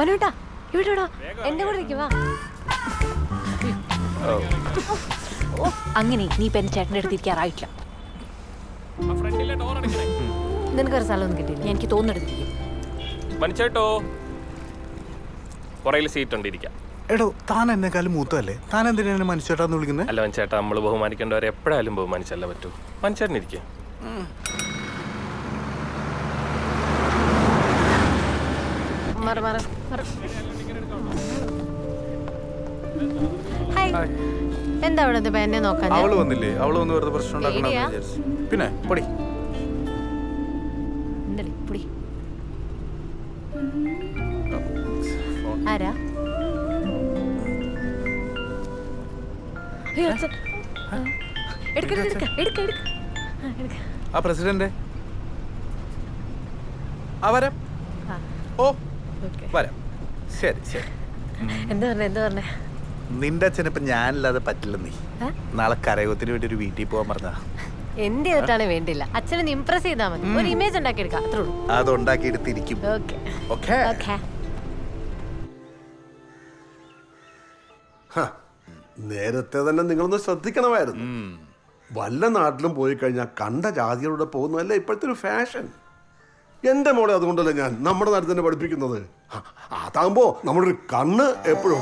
മനുട്ടാ ഇവിടെ എന്റെ കൂടെ നിൽക്കുവാ. അങ്ങനെ നീ ഇപ്പൊ എന്റെ ചേട്ടൻ്റെ അടുത്ത് ഇരിക്കാറായിട്ടില്ല. നിനക്കൊരു സ്ഥലമൊന്നും കിട്ടിയില്ല. എനിക്ക് തോന്നെടുത്തിരിക്കും. മനുച്ചേട്ടോ പുറകിൽ സീറ്റ് ഉണ്ട്, ഇരിക്കാം. എടോ താൻ എന്നെക്കാളും മൂത്തല്ലേ, താൻ എന്തിനാണ് മനുഷ്യട്ടാന്ന് വിളിക്കുന്നത്? അല്ല മനുച്ചേട്ടാ, നമ്മൾ ബഹുമാനിക്കേണ്ടവരെ എപ്പോഴായാലും ബഹുമാനിച്ചല്ല പറ്റൂ. മനുച്ചേട്ടൻ ഇരിക്കുക. എന്താ അവിടെ എന്നെ നോക്കാൻ? അവള് വന്നില്ലേ? അവള് വന്ന് വെറുതെ പ്രശ്നം ഉണ്ടാക്കണമെന്ന് വിചാരിച്ചു. പിന്നെ പൊടി ആരാ? ആ പ്രസിഡന്റ് വരാം. ഓ വരാം. ശരി ശരി. എന്താ പറഞ്ഞേ? നിന്റെ അച്ഛനിപ്പോ ഞാനില്ലാതെ പറ്റില്ല. നീ നാളെ കരയോഗത്തിന് വേണ്ടി ഒരു വീട്ടിൽ പോകാൻ പറഞ്ഞാ. എന്ത് ചെയ്തിട്ടാണ് വേണ്ടില്ല, അച്ഛനെ ഇംപ്രസ് ചെയ്താൽ മതി. ഒരു ഇമേജ് ഉണ്ടാക്കി എടുക്കാം, അത്രേ ഉള്ളൂ. അത് ഉണ്ടാക്കി എടുത്തിരിക്കും. നേരത്തെ തന്നെ നിങ്ങളൊന്ന് ശ്രദ്ധിക്കണമായിരുന്നു. വല്ല നാട്ടിലും പോയി കഴിഞ്ഞാൽ കണ്ട ജാതികളുടെ പോകുന്നതല്ല ഇപ്പോഴത്തെ ഒരു ഫാഷൻ. എന്റെ മോളെ അതുകൊണ്ടല്ലേ ഞാൻ നമ്മുടെ നാട്ടിൽ തന്നെ പഠിപ്പിക്കുന്നത്. അതാകുമ്പോ നമ്മുടെ ഒരു കണ്ണ് എപ്പോഴും.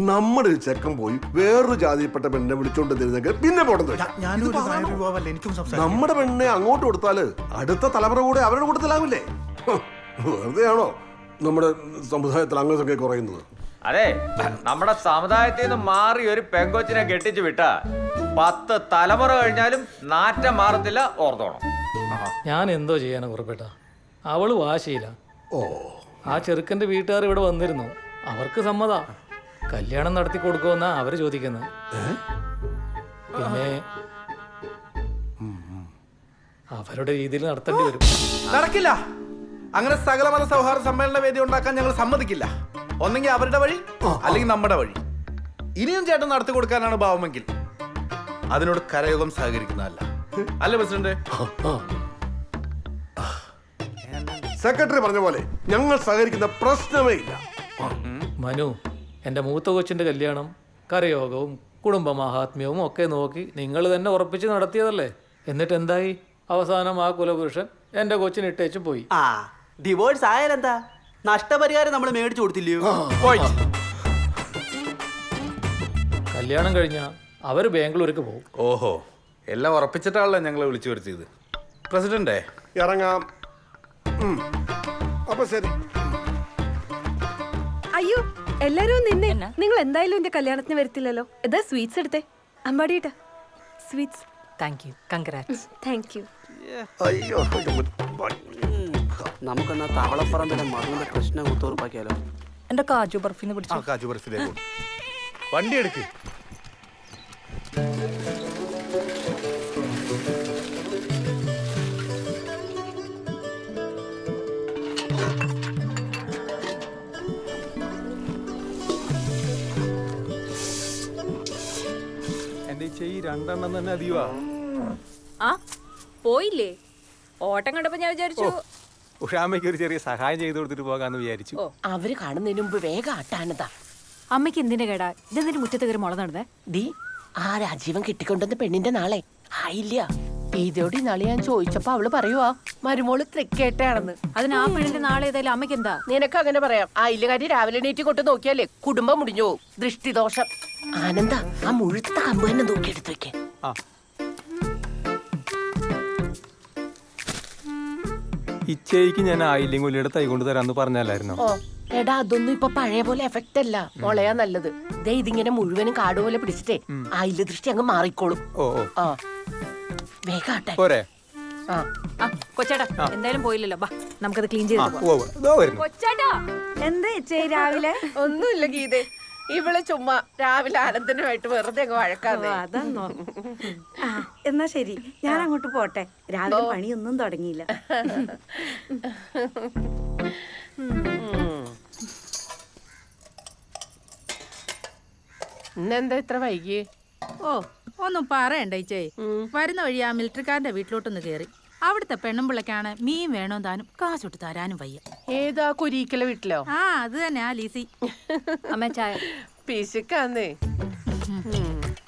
നമ്മുടെ ഒരു ചെക്കൻ പോയി വേറൊരു ജാതിയിൽപ്പെട്ട പെണ്ണെ വിളിച്ചോണ്ട് തരുന്നെങ്കിൽ പിന്നെ പോട്ടെന്ന് വെച്ചാൽ നമ്മുടെ പെണ്ണെ അങ്ങോട്ട് കൊടുത്താല് അടുത്ത തലമുറ കൂടെ അവരുടെ കൂട്ടത്തിലാവില്ലേ? വെറുതെ ആണോ നമ്മുടെ സമുദായത്തിൽ അങ്ങനൊക്കെ കുറയുന്നത്? അതെ, നമ്മുടെ സമുദായത്തിൽ നിന്ന് മാറി ഒരു പെങ്കൊച്ചിനെ കെട്ടിച്ചു വിട്ടാ 10 തലമുറ കഴിഞ്ഞാലും നാറ്റം മാറത്തില്ല, ഓർത്തോണം. ഞാൻ എന്തോ ചെയ്യാനാ കുറിപ്പേട്ട, അവള് വാശിയില്ല. ആ ചെറുക്കന്റെ വീട്ടുകാർ ഇവിടെ വന്നിരുന്നു, അവർക്ക് സമ്മത. കല്യാണം നടത്തി കൊടുക്കുമെന്നാ അവര് ചോദിക്കുന്നത്. പിന്നെ അവരുടെ രീതിയിൽ നടത്തേണ്ടി വരും. നടക്കില്ല. അങ്ങനെ സകല മത സൗഹാർദ്ദ സമ്മേളന വേദി ഉണ്ടാക്കാൻ ഞങ്ങൾ സമ്മതിക്കില്ല. ഒന്നെങ്കിൽ അവരുടെ വഴി, അല്ലെങ്കിൽ നമ്മുടെ വഴി. ഇനിയും ചേട്ടൻ നടത്തി കൊടുക്കാനാണ് ഭാവമെങ്കിൽ അതിനോട് കരയോഗം സഹകരിക്കുന്നതല്ല. അല്ലേ പ്രസിഡന്റ്? സെക്രട്ടറി പറഞ്ഞ പോലെ ഞങ്ങൾ സഹകരിക്കുന്ന പ്രശ്നമേ ഇല്ല. മനു, എൻ്റെ മൂത്ത കൊച്ചിൻ്റെ കല്യാണം കരയോഗവും കുടുംബ മഹാത്മ്യവും ഒക്കെ നോക്കി നിങ്ങൾ തന്നെ ഉറപ്പിച്ച് നടത്തിയതല്ലേ? എന്നിട്ട് എന്തായി? അവസാനം ആ കുലപുരുഷൻ എൻ്റെ കൊച്ചിന് ഇട്ടേച്ചു പോയി. ഡിവോഴ്സ് ആയാലെന്താ? നഷ്ടപരിഹാരം നമ്മൾ മേടിച്ചു കൊടുത്തില്ലയോ? കല്യാണം കഴിഞ്ഞാൽ അവർ ബാംഗ്ലൂർക്ക് പോകും. ഓഹോ, എല്ലാം ഉറപ്പിച്ചിട്ടാണല്ലോ ഞങ്ങളെ വിളിച്ചു വരുത്തിയത്. പ്രസിഡന്റേ, ഇറങ്ങാം. അപ്പൊ ശരി. അയ്യോ, എല്ലാരും നിന്നെ. നിങ്ങൾ എന്തായാലും എന്റെ കല്യാണത്തിന് വരത്തില്ലല്ലോ. ഇതാ സ്വീറ്റ്സ് എടുത്തേ. അമ്പാടിയിട്ടാ sweets. Thank you, congrats. Thank you. അയ്യോ, നമുക്കെന്നാ തവളപ്പറമ്പിലെ മകളുടെ പ്രശ്നം കുത്തുറപ്പാക്കിയാലോ? എന്റെ കാജു ബർഫിന്ന് പിടിച്ചു. കാജു ബർഫിലേക്ക് വണ്ടി എടുക്ക്. എന്റെ ഈ 2 എണ്ണം തന്നെ അധികമാ. ആ പോയില്ലേ? ഓട്ടം കണ്ടപ്പോ ഞാൻ വിചാരിച്ചു ഉഷാമ്മയ്ക്ക് ഒരു ചെറിയ സഹായം ചെയ്തു കൊടുത്തിട്ട് പോകാന്ന് വിചാരിച്ചു. അവര് കാണുന്നതിന് മുമ്പ് വേഗം ആട്ടാനതാ. അമ്മയ്ക്ക് എന്തിന്റെ കേടാ? ഇതെന്തിന് മുറ്റത്ത് കയറി മുള നടന്നേ? ഡി, ആ രാജീവൻ കെട്ടിക്കൊണ്ടുവന്ന പെണ്ണിന്റെ നാളെ ആയില്ല. ഇതോടെ നാളെ ഞാൻ ചോദിച്ചപ്പോ അവള് പറയുവാ മരുമോള് തൃക്കേട്ടയാണെന്ന്. അതിന് ആ പെണ്ണിന്റെ നാളെ ഏതായാലും അമ്മയ്ക്ക് എന്താ? നിനക്ക് അങ്ങനെ പറയാം. ആയില്ലകാരി രാവിലെ എണീറ്റ് കൊണ്ട് നോക്കിയാലേ കുടുംബം മുടിഞ്ഞു പോകും. ദൃഷ്ടിദോഷം. ആനന്ദ, ആ മുഴുത്ത കമ്പ് തന്നെ നോക്കിയെടുത്ത് വെക്കേ. ഇച്ചയ്ക്ക് ഞാൻ ആയില്ലെങ്കിൽ ഉള്ളിയുടെ തൈ കൊണ്ട് തരാന്ന് പറഞ്ഞല്ലായിരുന്നോ? എടാ, അതൊന്നും ഇപ്പൊ പഴയ പോലെ എഫക്റ്റ് അല്ല. മുളയാ നല്ലത്. ദേ ഇതിങ്ങനെ മുഴുവനും കാട് പോലെ പിടിച്ചിട്ടേ ആയില്ല ദൃഷ്ടി അങ്ങ് മാറിക്കോളും. ആ വേഗാട്ടെ. കൊച്ചേട്ടാ എന്തായാലും പോയില്ലല്ലോ, ബാ നമുക്കത് ക്ലീൻ ചെയ്ത്. കൊച്ചേട്ടാ, എന്താ രാവിലെ? ഒന്നുമില്ല ഗീതേ, ഇവള് ചുമ്മാ രാവിലെ ആനന്ദനുമായിട്ട് വെറുതെ അങ്ങ് വഴക്കാതെ. അതാന്നോ? എന്നാ ശരി, ഞാൻ അങ്ങോട്ട് പോട്ടെ. രാവിലെ പണിയൊന്നും തുടങ്ങിയില്ല. ഇന്നെന്താ ഇത്ര വൈകി? ഒന്നും പറയണ്ട ഇച്ചേ. വരുന്ന വഴി ആ മിലിറ്ററിക്കാരന്റെ വീട്ടിലോട്ടൊന്ന് കേറി. അവിടുത്തെ പെണ്ണുമ്പിള്ളക്കാണ് മീൻ വേണോ താനും കാശൊട്ട് തരാനും വയ്യ. ഏതാ കുരീക്കല വീട്ടിലോ? ആ അത് തന്നെ ആ ലീസി. അമ്മ ചായ. പിശുക്കാന്നേ.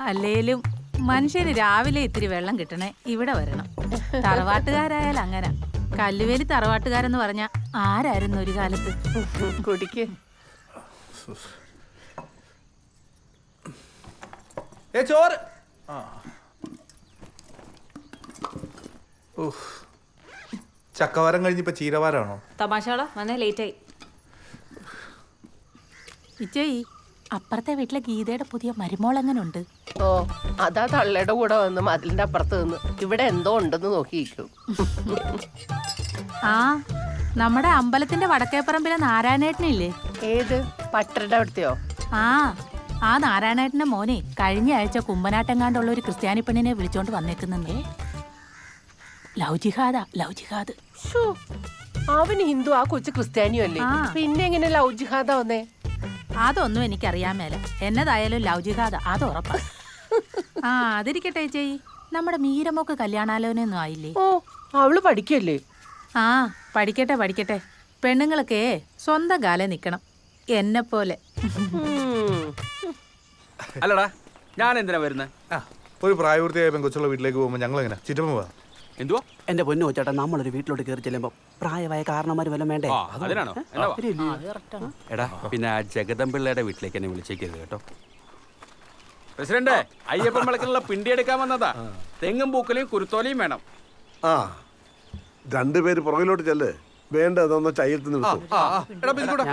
അല്ലേലും മനുഷ്യന് രാവിലെ ഇത്തിരി വെള്ളം കിട്ടണേ ഇവിടെ വരണം. തറവാട്ടുകാരായാലും അങ്ങനെ. കല്ലുവേലി തറവാട്ടുകാരെന്ന് പറഞ്ഞ ആരായിരുന്നു ഒരു കാലത്ത്? കുടിക്ക്. ചോറ്. ചക്കവാരം കഴിഞ്ഞിപ്പോ ചീരവാരാണോ? തമാശകളോ വന്നേ ലേറ്റ് ആയി. ഇച്ചേയി അപ്പുറത്തെ വീട്ടിലെ ഗീതയുടെ പുതിയ മരുമോൾ എങ്ങനെ ഉണ്ട്? ഓ, അതാ തള്ളയുടെ കൂടെ വന്ന് മതിലിന്റെ അപ്പുറത്ത് നിന്ന് ഇവിടെ എന്തോ ഉണ്ടെന്ന് നോക്കിയിരിക്കും. ആ നമ്മുടെ അമ്പലത്തിന്റെ വടക്കേപ്പറമ്പിലെ നാരായണേട്ടനില്ലേ? ഏത് പട്ടരുടെ അവിടുത്തെയോ? ആ നാരായണേട്ടന്റെ മോനെ കഴിഞ്ഞ ആഴ്ച കുമ്പനാട്ടെങ്ങാണ്ടുള്ള ഒരു ക്രിസ്ത്യാനി പെണ്ണിനെ വിളിച്ചോണ്ട് വന്നേക്കുന്നേ. ലവ് ജിഹാദ്. അവന് ഹിന്ദു, ആ കൊച്ചു ക്രിസ്ത്യാനിയും അല്ലേ? പിന്നെ എങ്ങനെ ലവ് ജിഹാദ വന്നേ? അതൊന്നും എനിക്കറിയാൻ മേല. എന്നതായാലും ലവ് ജിഹാദ അത് ഉറപ്പാ. അതിരിക്കട്ടെ ചേച്ചി, നമ്മുടെ മീരമോക്ക് കല്യാണാലോചനയൊന്നും ആയില്ലേ? ഓ, അവള് പഠിക്കല്ലേ? പഠിക്കട്ടെ. പെണ്ണുങ്ങളൊക്കെ സ്വന്തം കാലം നിക്കണം, എന്നെ പോലെ. അല്ലടാ, ഞാൻ എന്തിനാ വരുന്നത്? ഒരു പ്രായപൂർത്തിയായ പെൺകൊച്ചുള്ള വീട്ടിലേക്ക് പോകുമ്പോൾ ഞങ്ങൾ എങ്ങനെ ചിറ്റമ്മ പോവാ? എന്തുവാ എന്റെ പൊന്നു ചേട്ടാ, നമ്മളൊരു വീട്ടിലോട്ട് കയറി ചെല്ലുമ്പോ പ്രായമായ കാരണന്മാര് വല്ലതും വേണ്ടേ? അതിനാണോ? എടാ, പിന്നെ ആ ജഗദമ്പിള്ളയുടെ വീട്ടിലേക്ക് എന്നെ വിളിച്ചേക്കരുത് കേട്ടോ. പ്രസിഡന്റ്, അയ്യപ്പൻ വിളക്കിനുള്ള പിണ്ടി എടുക്കാൻ വന്നതാ. തെങ്ങും പൂക്കലയും കുരുത്തോലയും വേണം. ആ, രണ്ടുപേര് പുറകിലോട്ട് ചെല്ല്. വേണ്ടതൊന്ന് ചയ്യത്തിന്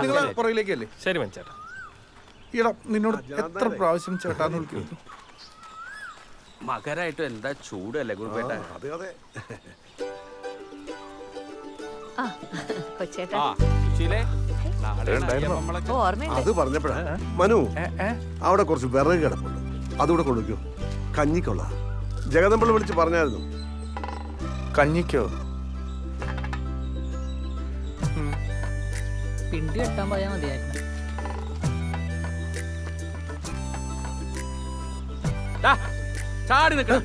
നിങ്ങൾ പുറകിലേക്കല്ലേ? ശരി മനസ്സേട്ടാ. ഈടാ, നിന്നോട് എത്ര പ്രാവശ്യം ചേട്ടാന്ന് വിളിക്കുന്നു? മകരായിട്ട് എന്താ ചൂടല്ലേ കുറുപ്പേട്ട? അതെ അതെ. കൊച്ചേട്ടാ അത് പറഞ്ഞപ്പോഴാ മനു, അവിടെ കുറച്ച് വിറക് കിടപ്പുണ്ട്, അതുകൂടെ കൊടുക്കൂ. കഞ്ഞിക്കൊള്ള ജഗദമ്പിള്ള വിളിച്ച് പറഞ്ഞായിരുന്നു. കഞ്ഞിക്കോ? പിണ്ടി കെട്ടാൻ പോയാൽ മതിയായിരുന്നു. ചാടി നിൽക്കണം.